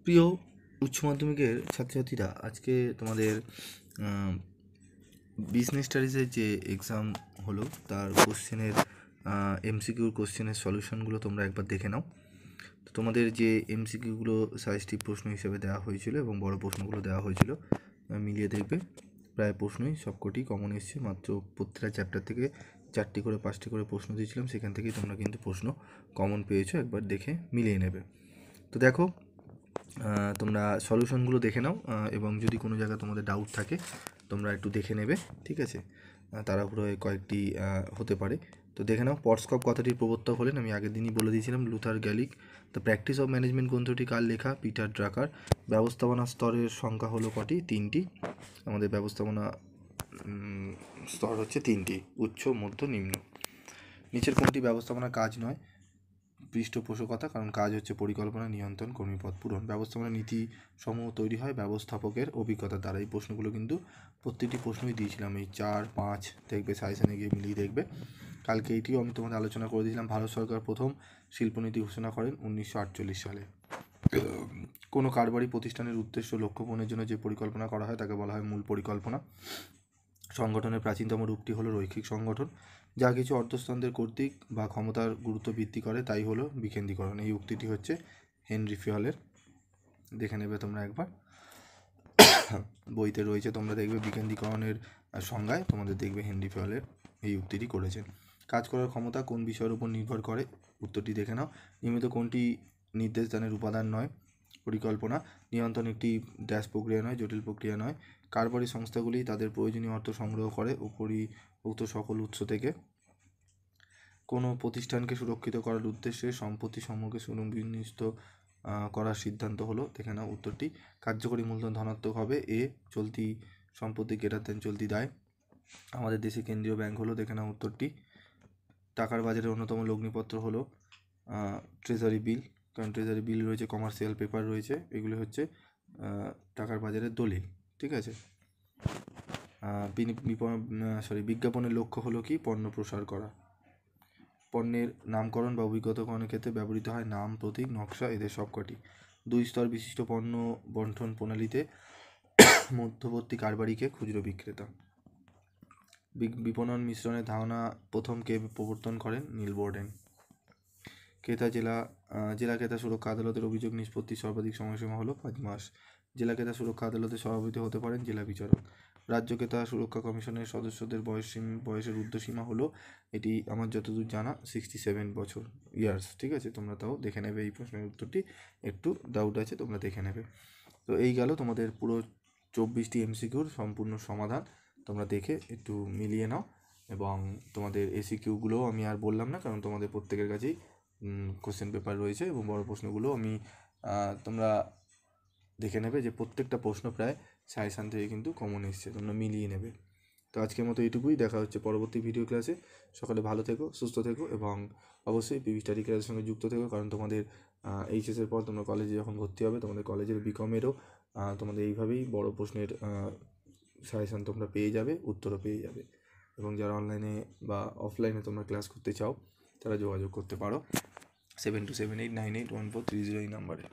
প্রিয় উচ্চ মাধ্যমিকের ছাত্রছাত্রীরা, আজকে তোমাদের বিজনেস স্টাডিজের যে এক্সাম হলো তার কোশ্চেনের এমসিকিউর কোশ্চেনের সলিউশনগুলো তোমরা একবার দেখে নাও। তো তোমাদের যে এমসিকিউগুলো সাজেস্টিভ প্রশ্ন হিসেবে দেওয়া হয়েছিল এবং বড় প্রশ্নগুলো দেওয়া হয়েছিল, মিলিয়ে দেখবে প্রায় প্রশ্নই সবকটি কমন এসছে। মাত্র প্রত্যেকটা চ্যাপ্টার থেকে 4টি করে 5টি করে প্রশ্ন দিয়েছিলাম, সেখান থেকেই তোমরা কিন্তু প্রশ্ন কমন পেয়েছো। একবার দেখে মিলিয়ে নেবে। তো দেখো, তোমরা সলিউশনগুলো দেখে নাও এবং যদি কোনো জায়গায় তোমাদের ডাউট থাকে তোমরা একটু দেখে নেবে, ঠিক আছে? তাড়াহুড়ো কয়েকটি হতে পারে। তো দেখে নাও। পটস্কপ কথাটির প্রবর্তক হলেন, আমি আগের দিনই বলে দিয়েছিলাম, Luther Gulick. The practice of management গ্রন্থটি কার লেখা? Peter Drucker. ব্যবস্থাপনা স্তরের সংখ্যা হলো কটি? 3টি। আমাদের ব্যবস্থাপনা স্তর হচ্ছে 3টি: উচ্চ, মধ্য, নিম্ন। নিচের কোনটি ব্যবস্থাপনা কাজ নয়? পৃষ্ঠপোষকতা, কারণ কাজ হচ্ছে পরিকল্পনা, নিয়ন্ত্রণ, কর্মীপদ পূরণ। ব্যবস্থাপনা নীতি সমূহ তৈরি হয় ব্যবস্থাপকের অভিজ্ঞতা দ্বারা। এই প্রশ্নগুলো কিন্তু প্রত্যেকটি প্রশ্নই দিয়েছিলাম, এই 4, 5 দেখবে, সাজেশনে গিয়ে মিলিয়ে দেখবে। কালকে এইটিও আমি তোমাদের আলোচনা করে দিয়েছিলাম। ভারত সরকার প্রথম শিল্পনীতি ঘোষণা করেন 1948 সালে। কোনো কারবারি প্রতিষ্ঠানের উদ্দেশ্য লক্ষ্য পূরণের জন্য যে পরিকল্পনা করা হয় তাকে বলা হয় মূল পরিকল্পনা। সংগঠনের প্রাচীনতম রূপটি হলো রৈখিক সংগঠন। যা কিছু অর্থস্তন্ত্রের কর্তৃক বা ক্ষমতার গুরুত্ব বৃদ্ধি করে তাই হলো বিকেন্দ্রীকরণ। এই উক্তিটি হচ্ছে হেনরি ফিয়লের। দেখে নেবে তোমরা একবার, বইতে রয়েছে, তোমরা দেখবে বিকেন্দ্রীকরণের সংজ্ঞায় তোমাদের দেখবে হেনরি ফিয়লের এই উক্তিটি করেছেন। কাজ করার ক্ষমতা কোন বিষয়ের উপর নির্ভর করে? উত্তরটি দেখে নাও। নিয়মিত কোনটি নির্দেশদানের উপাদান নয়? পরিকল্পনা। নিয়ন্ত্রণ একটি ড্যাশ প্রক্রিয়া নয়, জটিল প্রক্রিয়া নয়। কারবারি সংস্থাগুলি তাদের প্রয়োজনীয় অর্থ সংগ্রহ করে উপরিউক্ত সকল উৎস থেকে। কোনো প্রতিষ্ঠানকে সুরক্ষিত করার উদ্দেশ্যে সম্পত্তি সমূহকে সুবিন্যস্ত করার সিদ্ধান্ত হলো? দেখে নাও উত্তরটি। কার্যকরী মূলধন ধনাত্মক হবে। চলতি সম্পত্তি > চলতি দায়। আমাদের দেশে কেন্দ্রীয় ব্যাংক হলো? দেখে নাও উত্তরটি। টাকার বাজারের অন্যতম লগ্নিপত্র হলো ট্রেজারি বিল, কারণ ট্রেজারি বিল রয়েছে, কমার্শিয়াল পেপার রয়েছে, এগুলি হচ্ছে টাকার বাজারের দলিল, ঠিক আছে? বিজ্ঞাপনের লক্ষ্য হলো কি? পণ্য প্রসার করা। পণ্যের নামকরণ বা অভিজ্ঞতাকরণের ক্ষেত্রে ব্যবহৃত হয় নাম, প্রতীক, নকশা, এদের সবকটি। 2 স্তর বিশিষ্ট পণ্য বন্টন প্রণালীতে মধ্যবর্তী কারবারিকে খুচরো বিক্রেতা। বিপণন মিশ্রণের ধারণা প্রথম কে প্রবর্তন করেন? নিল বোর্ডেন। জেলা ক্রেতা সুরক্ষা আদালতের অভিযোগ নিষ্পত্তির সর্বাধিক সময়সীমা হলো 5 মাস। জেলা ক্রেতা সুরক্ষা আদালতের সভাপতি হতে পারেন জেলা বিচারক। রাজ্য ক্রেতা সুরক্ষা কমিশনের সদস্যদের বয়সের ঊর্ধ্বসীমা হলো, এটি আমার যতদূর জানা 67 বছর ইয়ার্স, ঠিক আছে? তোমরা তাও দেখে নেবে, এই প্রশ্নের উত্তরটি একটু ডাউট আছে, তোমরা দেখে নেবে। তো এই গেল তোমাদের পুরো 24টি এমসিকিউর সম্পূর্ণ সমাধান। তোমরা দেখে একটু মিলিয়ে নাও এবং তোমাদের এসিকিউগুলোও আমি আর বললাম না, কারণ তোমাদের প্রত্যেকের কাছেই কোশ্চেন পেপার রয়েছে এবং বড় প্রশ্নগুলো আমি তোমরা দেখে নেবে যে প্রত্যেকটা প্রশ্ন প্রায় সাজেশান থেকে কিন্তু কমন এসছে, তোমরা মিলিয়ে নেবে। তো আজকের মতো এইটুকুই। দেখা হচ্ছে পরবর্তী ভিডিও ক্লাসে। সকালে ভালো থেকো, সুস্থ থেকো এবং অবশ্যই পিভি স্টাডি ক্লাসের সঙ্গে যুক্ত থেকো, কারণ তোমাদের এইচএসের পর তোমরা কলেজে যখন ভর্তি হবে, তোমাদের কলেজের বিকমেরও তোমাদের এইভাবেই বড় প্রশ্নের সাজেশান তোমরা পেয়ে যাবে, উত্তরও পেয়ে যাবে। এবং যারা অনলাইনে বা অফলাইনে তোমরা ক্লাস করতে চাও তারা যোগাযোগ করতে পারো 7278981430 এই নাম্বারে।